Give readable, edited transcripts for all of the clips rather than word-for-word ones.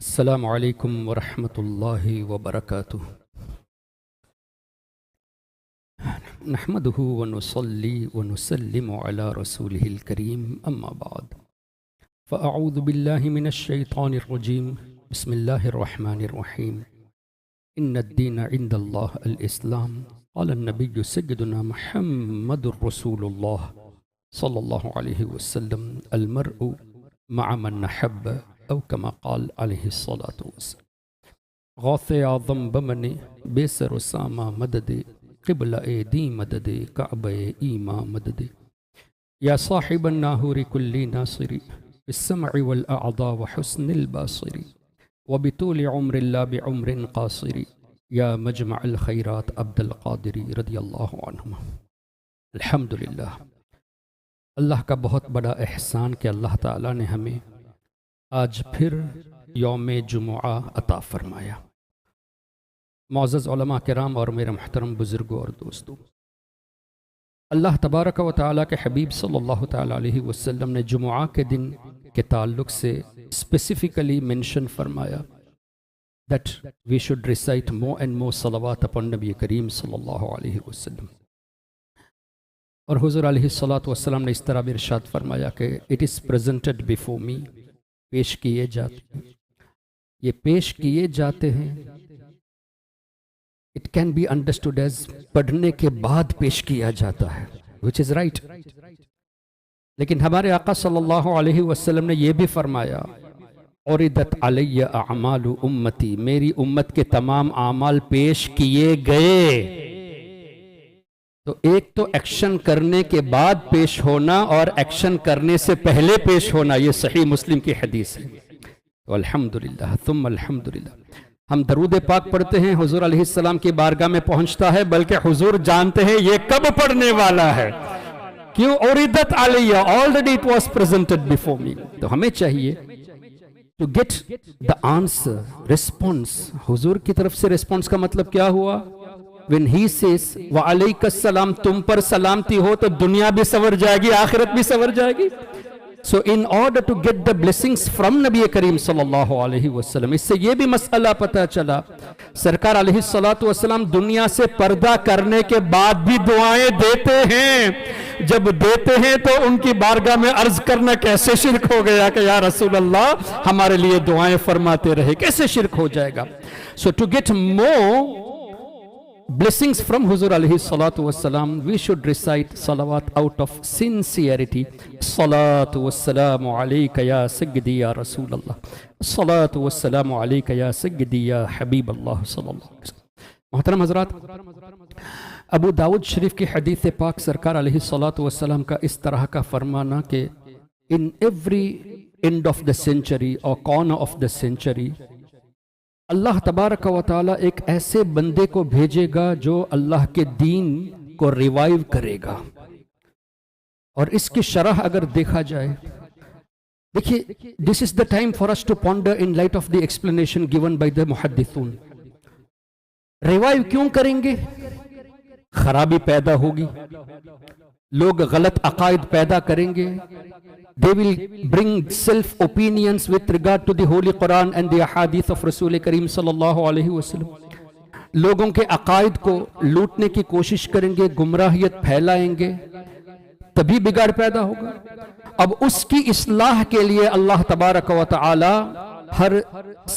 السلام علیکم ورحمۃ اللہ وبرکاتہ۔ نحمده ونصلي ونسلم على رسوله الكريم اما بعد فاعوذ بالله من الشیطان الرجیم بسم اللہ الرحمن الرحیم ان الدین عند اللہ الاسلام قال النبی سیدنا محمد رسول اللہ صلی اللہ علیہ وسلم المرء مع من نحب او کما قال علیہ الصلاۃ والسلام۔ غوث اعظم بمن بے سر و سامہ مدد قبل ایدی مدد کعبہ ایما مدد یا صاحب الناہور کل ناصری بالسمع والاعضاء وحسن الباصر وبطول عمر لا بعمر قاصر یا مجمع الخیرات عبد القادری رضی اللہ عنہما۔ الحمدللہ، اللہ کا بہت بڑا احسان کہ اللہ تعالیٰ نے ہمیں آج پھر یوم جمعہ عطا فرمایا۔ معزز علماء کرام اور میرے محترم بزرگوں اور دوستوں، اللہ تبارک و تعالیٰ کے حبیب صلی اللہ تعالیٰ علیہ وسلم نے جمعہ کے دن کے تعلق سے اسپیسیفکلی منشن فرمایا that we should recite more and more salawat upon نبی کریم صلی اللہ علیہ وسلم، اور حضور علیہ الصلاۃ والسلام نے اس طرح بھی ارشاد فرمایا کہ it is presented before me، پیش کیے جاتے ہیں، یہ پیش کیے جاتے ہیں۔ It can be understood as پڑھنے کے بعد پیش کیا جاتا ہے، which is right۔ لیکن ہمارے آقا صلی اللہ علیہ وسلم نے یہ بھی فرمایا عرضت علی اعمال امتی، میری امت کے تمام اعمال پیش کیے گئے۔ تو ایک تو ایکشن کرنے کے بعد پیش ہونا اور ایکشن کرنے سے پہلے پیش ہونا، یہ صحیح مسلم کی حدیث ہے۔ تو الحمدللہ ثم الحمدللہ، ہم درود پاک پڑھتے ہیں، حضور علیہ السلام کی بارگاہ میں پہنچتا ہے، بلکہ حضور جانتے ہیں یہ کب پڑھنے والا ہے۔ کیوں؟ عرضت علیہ، already it was presented before me۔ تو ہمیں چاہیے to get the answer، response۔ حضور کی طرف سے response کا مطلب کیا ہوا؟ when he says وعلیک السلام، تم پر سلامتی ہو، تو دنیا بھی سور جائے گی، آخرت بھی سور جائے گی۔ so in order to get the blessings from نبی کریم صلی اللہ علیہ وسلم، اس سے یہ بھی مسئلہ پتہ چلا سرکار علیہ الصلاۃ والسلام دنیا سے پردہ کرنے کے بعد بھی دعائیں دیتے ہیں۔ جب دیتے ہیں تو ان کی بارگاہ میں عرض کرنا کیسے شرک ہو گیا کہ یا رسول اللہ ہمارے لیے دعائیں فرماتے رہے، کیسے شرک ہو جائے گا؟ so to get more blessings from حضور علیہ الصلاۃ والسلام we should recite salawat out of sincerity۔ الصلاۃ والسلام علیک یا سیدی یا رسول اللہ، الصلاۃ والسلام علیک یا سیدی یا حبیب اللہ صلی اللہ علیہ وسلم۔ محترم حضرات، ابو داؤد شریف کی حدیث پاک سرکار علیہ الصلاۃ والسلام کا اس طرح کا فرمانا کہ in every end of the century or corner of the century اللہ تبارک و تعالیٰ ایک ایسے بندے کو بھیجے گا جو اللہ کے دین کو ریوائیو کرے گا۔ اور اس کی شرح اگر دیکھا جائے، دیکھیے this is the time for us to ponder in light of the explanation given by the محدثون۔ ریوائیو کیوں کریں گے؟ خرابی پیدا ہوگی، لوگ غلط عقائد پیدا کریں گے، they will bring self opinions with regard to the Holy Quran and the ahadith of رسول کریم صلی اللہ علیہ وسلم، لوگوں کے عقائد کو لوٹنے کی کوشش کریں گے، گمراہیت پھیلائیں گے، تبھی بگاڑ پیدا ہوگا۔ اب اس کی اصلاح کے لیے اللہ تبارک و تعالی ہر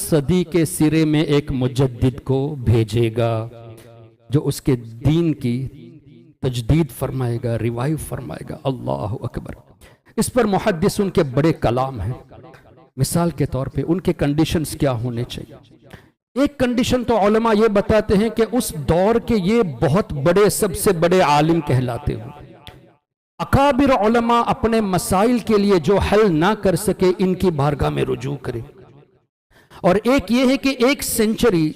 صدی کے سرے میں ایک مجدد کو بھیجے گا جو اس کے دین کی تجدید فرمائے گا، ریوائیو فرمائے گا۔ اللہ اکبر۔ اس پر محدث ان کے بڑے کلام ہیں۔ مثال کے طور پہ ان کے کنڈیشنز کیا ہونے چاہیے؟ ایک کنڈیشن تو علماء یہ بتاتے ہیں کہ اس دور کے یہ بہت بڑے، سب سے بڑے عالم کہلاتے ہوں۔ اکابر علماء اپنے مسائل کے لیے جو حل نہ کر سکے ان کی بارگاہ میں رجوع کرے۔ اور ایک یہ ہے کہ ایک سینچری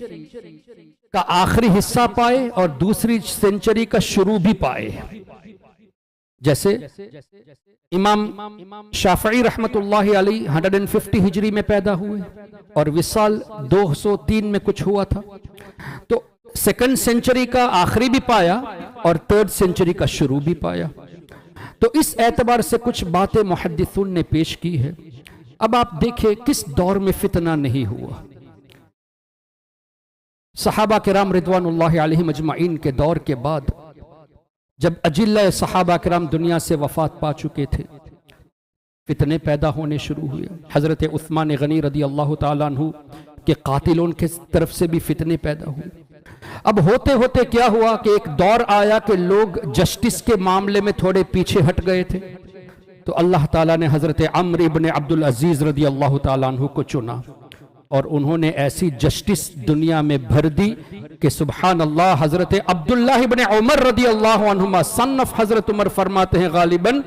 کا آخری حصہ پائے اور دوسری سینچری کا شروع بھی پائے۔ جیسے امام شافعی رحمت اللہ علیہ 150 ہجری میں پیدا ہوئے اور وصال 203 میں کچھ ہوا تھا، تو سیکنڈ سینچری کا آخری بھی پایا اور تھرڈ سینچری کا شروع بھی پایا۔ تو اس اعتبار سے کچھ باتیں محدثون نے پیش کی ہے۔ اب آپ دیکھیں کس دور میں فتنہ نہیں ہوا. صحابہ کرام رضوان اللہ علیہم اجمعین کے دور کے بعد جب اجلہ صحابہ کرام دنیا سے وفات پا چکے تھے، فتنے پیدا ہونے شروع ہوئے. حضرت عثمان غنی رضی اللہ تعالیٰ عنہ کے قاتلوں کی طرف سے بھی فتنے پیدا ہوئے. اب ہوتے ہوتے کیا ہوا کہ ایک دور آیا کہ لوگ جسٹس کے معاملے میں تھوڑے پیچھے ہٹ گئے تھے، تو اللہ تعالیٰ نے حضرت عمرو ابن عبد العزیز رضی اللہ تعالیٰ عنہ کو چنا، اور انہوں نے ایسی جسٹس دنیا میں بھر دی کہ سبحان اللہ. حضرت عبداللہ ابن عمر رضی اللہ عنہما سن آف حضرت عمر فرماتے ہیں غالباً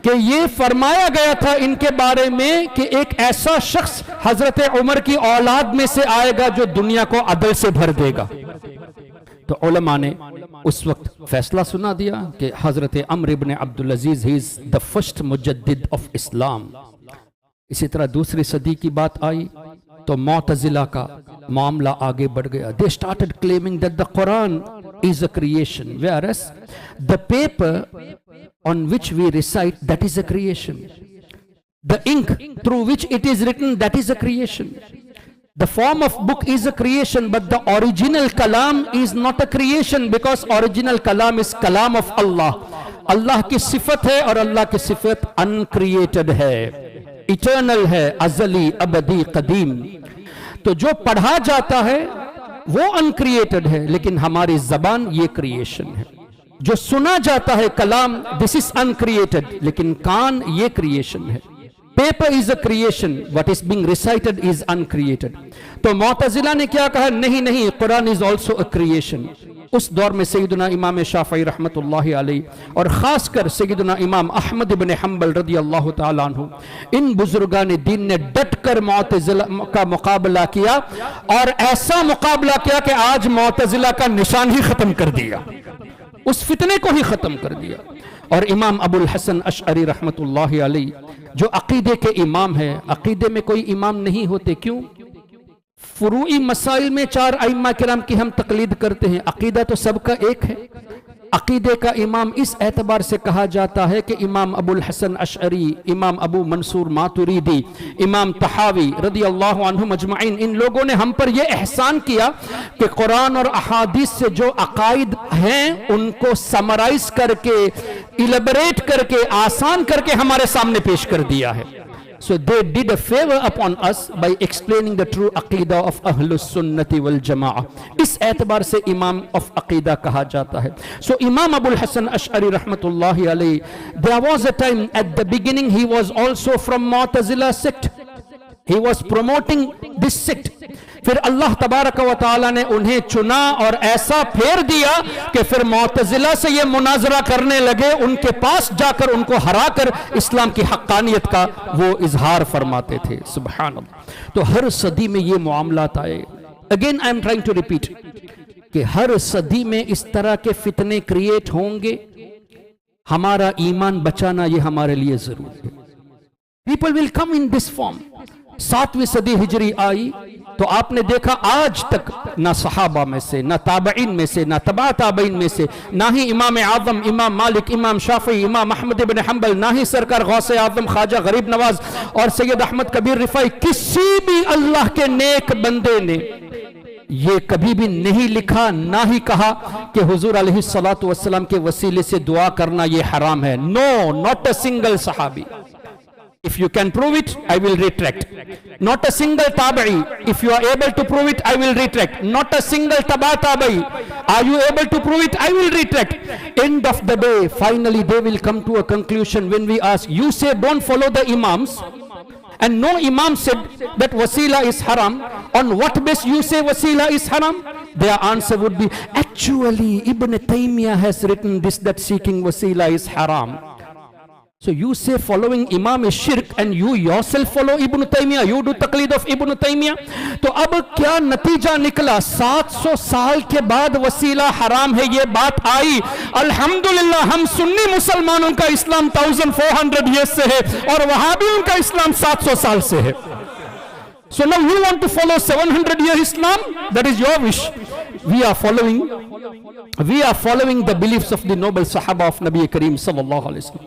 کہ یہ فرمایا گیا تھا ان کے بارے میں کہ ایک ایسا شخص حضرت عمر کی اولاد میں سے آئے گا جو دنیا کو عدل سے بھر دے گا. تو علماء نے اس وقت فیصلہ سنا دیا کہ حضرت عمرو ابن عبد العزیز ہی از the first مجدد of اسلام. اسی طرح دوسری صدی کی بات آئی تو معتزلہ کا معاملہ آگے بڑھ گیا. They started claiming that the Quran is a creation, whereas the paper on which we recite, that is a creation. The ink through which it is written, that is a creation. The form of book is a creation, but the original kalam is not a creation, because original kalam is kalam of Allah. Allah کی صفت ہے اور اللہ کی صفت uncreated ہے, eternal ہے, ازلی, ابدی, قدیم. تو جو پڑھا جاتا ہے وہ uncreated ہے, لیکن ہماری زبان یہ creation ہے. جو سنا جاتا ہے کلام, this is uncreated, لیکن کان یہ creation ہے. Paper is a creation, what is being recited is uncreated. تو معتزلہ نے کیا کہا, نہیں نہیں, قرآن is also a creation. اس دور میں سیدنا امام شافعی رحمت اللہ علیہ اور خاص کر سیدنا امام احمد بن حنبل رضی اللہ تعالیٰ عنہ, ان بزرگان دین نے ڈٹ کر معتزلہ کا مقابلہ کیا, اور ایسا مقابلہ کیا کہ آج معتزلہ کا نشان ہی ختم کر دیا, اس فتنے کو ہی ختم کر دیا. اور امام ابو الحسن اشعری رحمت اللہ علیہ جو عقیدے کے امام ہے, عقیدے میں کوئی امام نہیں ہوتے, کیوں؟ فروعی مسائل میں 4 ائمہ کرام کی ہم تقلید کرتے ہیں, عقیدہ تو سب کا ایک ہے. عقیدے کا امام اس اعتبار سے کہا جاتا ہے کہ امام ابو الحسن اشعری, امام ابو منصور ماتریدی, امام طحاوی رضی اللہ عنہم اجمعین, ان لوگوں نے ہم پر یہ احسان کیا کہ قرآن اور احادیث سے جو عقائد ہیں ان کو سمرائز کر کے, ایلیبریٹ کر کے, آسان کر کے ہمارے سامنے پیش کر دیا ہے. So they did a favor upon us by explaining the true aqidah of Ahlus Sunnati wal Jama'ah. اس اعتبار سے امام of عقیدہ کہا جاتا ہے. So امام ابو الحسن اشعری رحمت اللہ علیہ, there was a time at the beginning he was also from Mu'tazila sect. He was promoting this sect. پھر اللہ تبارک و تعالیٰ نے انہیں چنا اور ایسا پھیر دیا کہ پھر معتزلہ سے یہ مناظرہ کرنے لگے, ان کے پاس جا کر ان کو ہرا کر اسلام کی حقانیت کا وہ اظہار فرماتے تھے. سبحان اللہ. تو ہر صدی میں یہ معاملات آئے. Again I am trying to repeat کہ ہر صدی میں اس طرح کے فتنے کریٹ ہوں گے. ہمارا ایمان بچانا یہ ہمارے لیے ضروری ہے. People will come in this form. 7ویں صدی ہجری آئی تو آپ نے دیکھا آج تک نہ صحابہ میں سے, نہ تابعین میں سے, نہ تبع تابعین میں سے, نہ ہی امام اعظم امام مالک, امام شافعی, امام احمد بن حنبل, نہ ہی سرکار غوث اعظم خواجہ غریب نواز اور سید احمد کبیر رفاعی, کسی بھی اللہ کے نیک بندے نے یہ کبھی بھی نہیں لکھا نہ ہی کہا کہ حضور علیہ السلام کے وسیلے سے دعا کرنا یہ حرام ہے. No, not a single صحابی. If you can prove it, I will retract. Not a single tabi'i. If you are able to prove it, I will retract. Not a single tabi'i. Are you able to prove it? I will retract. End of the day, finally they will come to a conclusion when we ask, you say don't follow the imams, and no imam said that wasila is haram. On what basis you say wasila is haram? Their answer would be, actually Ibn Taymiyyah has written this, that seeking wasila is haram. So you say following Imam is shirk, and you yourself follow Ibn Taymiyyah, you do taqlid of Ibn Taymiyyah. تو اب کیا نتیجہ نکلا؟ 700 سال کے بعد وسیلہ حرام ہے یہ بات آئی. الحمدللہ ہم سنی مسلمانوں کا اسلام 1400 years سے ہے, اور وہابیوں کا اسلام 700 سال سے ہے. So now you want to follow 700-year Islam? That is your wish. we are following the beliefs of the noble Sahaba of Nabi Kareem sallallahu alaihi wasallam.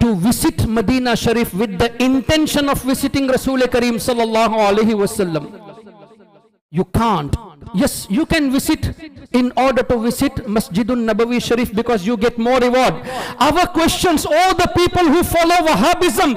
to visit Medina Sharif with the intention of visiting Rasul Kareem sallallahu alaihi wasallam. You can't. Yes, you can visit in order to visit Masjidun Nabawi Sharif because you get more reward. Our questions, all the people who follow Wahhabism,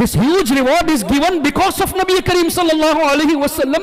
This huge reward is given because of Nabi Kareem sallallahu alaihi wasallam.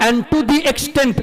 And to the extent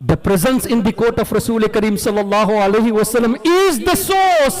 the presence in the court of Rasul Kareem sallallahu alaihi wasallam is the source.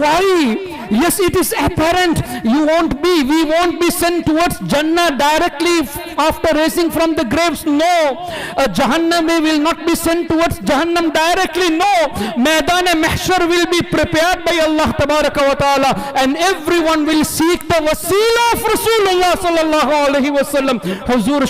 Why? Yes, it is apparent. We won't be sent towards Jannah directly after raising from the graves. No. Jahannam, we will not be sent towards Jahannam directly. No. Maidan Mahshar will be prepared by Allah Tabaraka wa Ta'ala, and everyone will seek the wasila of Rasulullah sallallahu alaihi wasallam. Huzur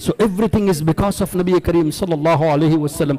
So everything is because of Nabi Kareem sallallahu alaihi wasallam.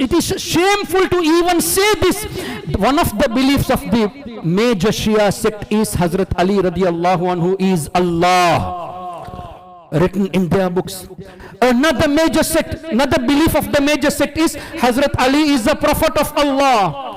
It is shameful to even say this. One of the beliefs of the major Shia sect is Hazrat Ali radiyallahu anhu is Allah, written in their books. Another belief of the major sect is Hazrat Ali is the prophet of Allah.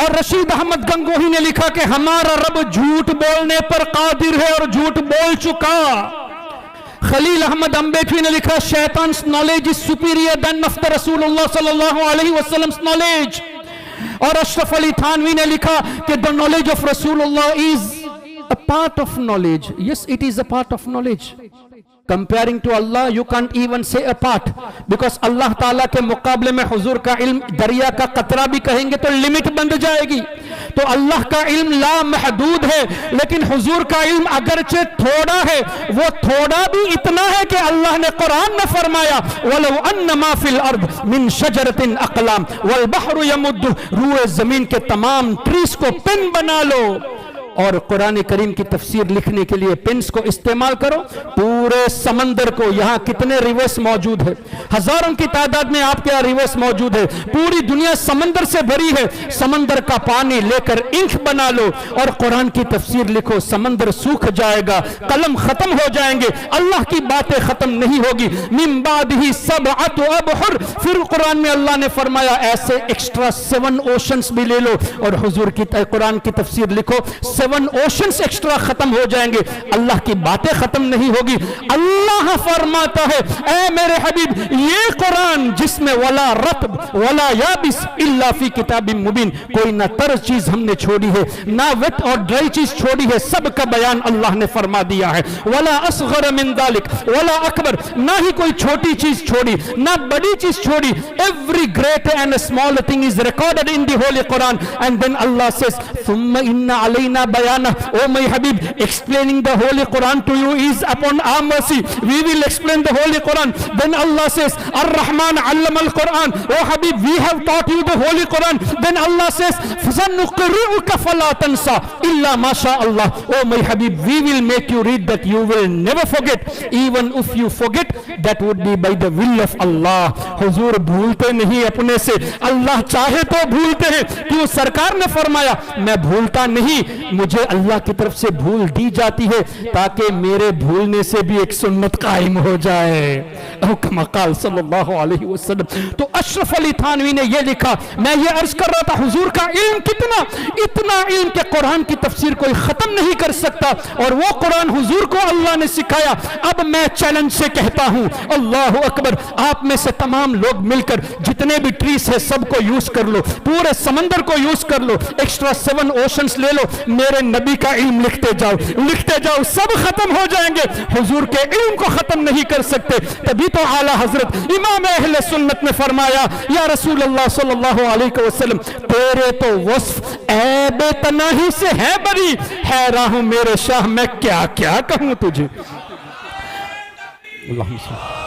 اور رشید احمد گنگوہی نے لکھا کہ ہمارا رب جھوٹ بولنے پر قادر ہے اور جھوٹ بول چکا. خلیل احمد امبیٹوی نے لکھا شیطان's knowledge is superior than of the رسول اللہ صلی اللہ علیہ وسلم knowledge. اور اشرف علی تھانوی نے لکھا کہ the knowledge of رسول اللہ is a part of knowledge. Yes, it is a part of knowledge. Comparing to Allah, you can't even say a part, because اللہ تعالیٰ کے مقابلے میں حضور کا علم دریا کا قطرہ بھی کہیں گے تو لمٹ بند جائے گی. تو اللہ کا علم لا محدود ہے، لیکن حضور کا علم اگرچہ تھوڑا ہے، وہ تھوڑا بھی اتنا ہے کہ اللہ نے قرآن میں فرمایا وَلَوْ أَنَّ مَا فِي الْأَرْضِ مِن شَجَرَةٍ أَقْلَامٍ وَالْبَحْرُ يَمُدُّهُ، روئے زمین کے تمام ٹریز کو پن بنا لو اور قرآن کریم کی تفسیر لکھنے کے لیے پنس کو استعمال کرو. پورے سمندر کو، یہاں کتنے ریورس موجود ہے، ہزاروں کی تعداد میں آپ کے یہاں ریورس موجود ہے، پوری دنیا سمندر سے بھری ہے. سمندر کا پانی لے کر انک بنا لو اور قرآن کی تفسیر لکھو، سمندر سوکھ جائے گا، قلم ختم ہو جائیں گے، اللہ کی باتیں ختم نہیں ہوگی. من بعدہ سبعۃ ابحر، پھر قرآن میں اللہ نے فرمایا ایسے ایکسٹرا 7 اوشنز بھی لے لو اور حضور کی قرآن کی تفسیر لکھو، 7 اوشنز ایکسٹرا ختم ہو جائیں گے، اللہ کی باتیں ختم نہیں ہوگی. اللہ فرماتا ہے اے میرے حبیب یہ قرآن جس میں ولا رطب ولا یابس الا فی کتاب مبین، کوئی نہ تر چیز ہم نے چھوڑی ہے، نہ ویٹ اور ڈرائی چیز چھوڑی ہے، سب کا بیان اللہ نے فرما دیا ہے. ولا اصغر من ذلک ولا اکبر، نہ ہی کوئی چھوٹی چیز چھوڑی نہ بڑی چیز چھوڑی. Every great and small thing is recorded in the Holy Quran. And then Allah says ثم ان علینا بیانہ. Oh my Habib, explaining the Holy Quran to you is upon our mercy. We will explain the Holy Quran. Then Allah says Ar-Rahman allama al-Quran. Oh Habib, we have taught you the Holy Quran. Then Allah says فَسَنُقْرِئُكَ فَلَا تَنْسَى إِلَّا مَا شَاءَ اللَّهُ. Oh my Habib, we will make you read that you will never forget. Even if you forget, that would be by the will of Allah. حضور بھولتے نہیں اپنے سے، اللہ چاہے تو بھولتے ہیں. کیوں؟ سرکار نے فرمایا میں بھولتا نہیں، مجھے اللہ کی طرف سے بھول دی جاتی ہے تاکہ میرے بھولنے سے بھی ایک سنت قائم ہو جائے. او کما قال صلی اللہ علیہ وسلم. تو اشرف علی تھانوی نے یہ لکھا، میں یہ عرض کر رہا تھا حضور کا علم کتنا، اتنا علم کہ قرآن کی تفسیر کوئی ختم نہیں کر سکتا، اور وہ قرآن حضور کو اللہ نے سکھایا. اب میں چیلنج سے کہتا ہوں اللہ اکبر، آپ میں سے تمام لوگ مل کر جتنے بھی ٹریز ہے سب کو یوز کر لو، پورے سمندر کو یوز کر لو، ایکسٹرا 7 اوشنز لے لو، میرے نبی کا علم لکھتے جاؤ لکھتے جاؤ، سب ختم ہو جائیں گے، حضور کے علم کو ختم نہیں کر سکتے. تبھی تو اعلیٰ حضرت امام اہل سنت نے فرمایا یا رسول اللہ صلی اللہ علیہ وسلم تیرے تو وصف عیب تناہی سے ہے بری، حیران ہوں میرے شاہ میں کیا کیا کہوں تجھے. اللہم صلی.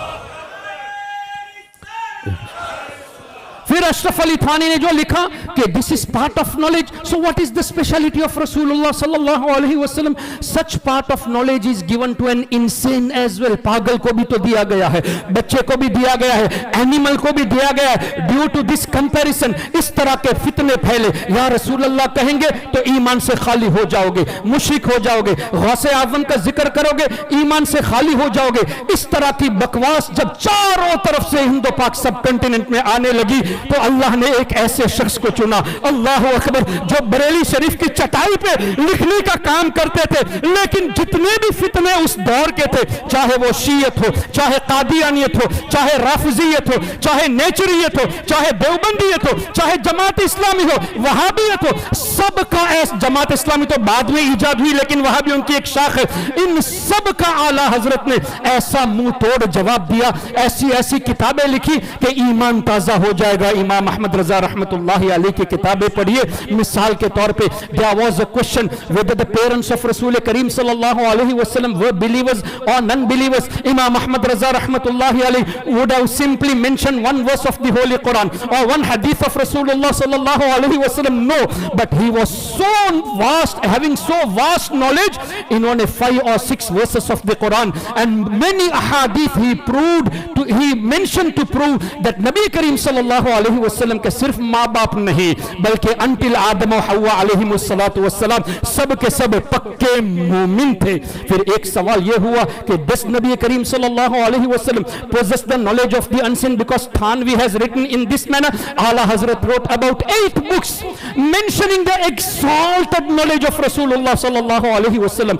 پھر اشرف علی تھانی نے جو لکھا کہ this is part of knowledge. So what is the speciality of Rasulullah sallallahu alaihi wasallam? Such part of knowledge is given to an insane as well. پاگل کو بھی تو دیا گیا ہے، بچے کو بھی دیا گیا ہے، اینیمل کو بھی دیا گیا ہے. Due to this comparison اس طرح کے فتنے پھیلے. یا رسول اللہ کہیں گے تو ایمان سے خالی ہو جاؤ گے، مشرک ہو جاؤ گے. غوث اعظم کا ذکر کرو گے ایمان سے خالی ہو جاؤ گے. اس طرح کی بکواس جب چاروں طرف سے ہند و پاک سب کنٹیننٹ میں آنے لگی تو اللہ نے ایک ایسے شخص کو چنا، اللہ اکبر، جو بریلی شریف کی چٹائی پہ لکھنے کا کام کرتے تھے. لیکن جتنے بھی فتنے اس دور کے تھے، چاہے وہ شیعت ہو، چاہے قادیانیت ہو، چاہے رافضیت ہو، چاہے نیچریت ہو، چاہے دیوبندیت ہو، چاہے جماعت اسلامی ہو، وہابیت ہو، سب کا جماعت اسلامی تو بعد میں ایجاد ہوئی لیکن وہابیوں کی ایک شاخ ہے. ان سب کا اعلیٰ حضرت نے ایسا منہ توڑ جواب دیا، ایسی ایسی کتابیں لکھی کہ ایمان تازہ ہو جائے گا. امام احمد رضا رحمت اللہ علیہ کی کتابیں پڑھیے. مثال کے طور پہ there was a question whether the parents of رسول کریم صلی اللہ علیہ وسلم were believers or non-believers. امام احمد رضا رحمت اللہ علیہ would have simply mentioned one verse of the Holy Quran or one hadith of Rasulullah صلی اللہ علیہ وسلم. No, but he was so vast, having so vast knowledge, انہوں نے 5 or 6 verses of the Quran and many ahadith he mentioned to prove that Nabi Kareem صلی اللہ علیہ علیہ وسلم کے صرف ماں باپ نہیں بلکہ انٹل آدم و حوا علیہم السلام سب کے سب پکے مومن تھے. پھر ایک سوال یہ ہوا کہ دس نبی کریم صلی اللہ علیہ وسلم possess the knowledge of the unseen, because Thanvi has written in this manner. Ala Hazrat wrote about 8 books mentioning the exalted knowledge of Rasulullah sallallahu alaihi wasallam.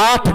8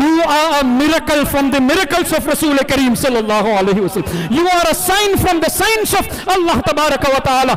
you are a miracle from the miracles of Rasul Kareem sallallahu alaihi wasallam, you are a sign from the signs of Allah tabaraka wa ta'ala.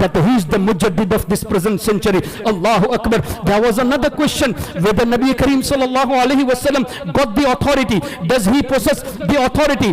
that he is the mujaddid of this present century. Allahu Akbar. There was another question whether Nabi Kareem sallallahu alaihi wasallam got the authority. Does he possess the authority?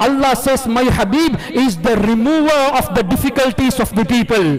Allah says my Habib is the remover of the difficulties of the people.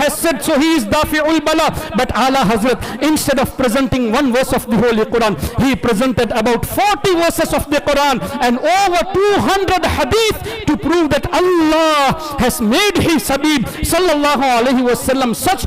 has said so he is dafi'ul bala, but Ala Hazrat, instead of presenting one verse of the Holy Quran, he presented about 40 verses of the Quran and over 200 hadith to prove that Allah has made his Habib sallallahu alaihi wasallam such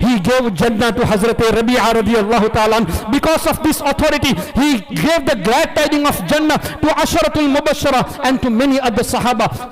he gave Jannah to Hazrat Rabi'a radiyallahu ta'ala. Because of this authority he gave the glad tidings of Jannah to Asharatul Mubashshara and to many other Sahaba.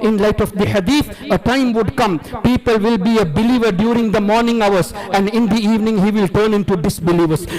in light of the hadith a time would come people will be a believer during the morning hours and in the evening he will turn into disbelievers.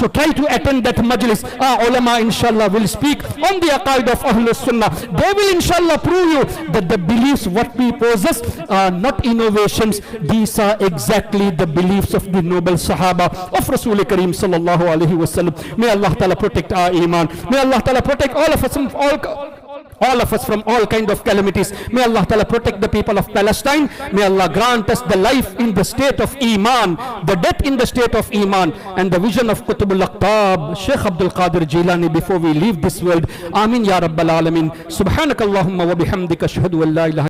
So try to attend that majlis. Our ulama inshallah will speak on the aqaid of Ahlul Sunnah. They will inshallah prove you that the beliefs what we possess are not innovations. These are exactly the beliefs of the noble Sahaba of Rasul Kareem sallallahu alaihi wasallam. May Allah Ta'ala protect our iman. May Allah Ta'ala protect all of us from all kind of calamities. May Allah Ta'ala protect the people of Palestine. May Allah grant us the life in the state of Iman, the death in the state of Iman, and the vision of Qutbul Aqtab, Shaykh Abdul Qadir Jilani before we leave this world. Amin ya Rabbal Alameen. Subhanakallahumma wa bihamdika ashhadu an la ilaha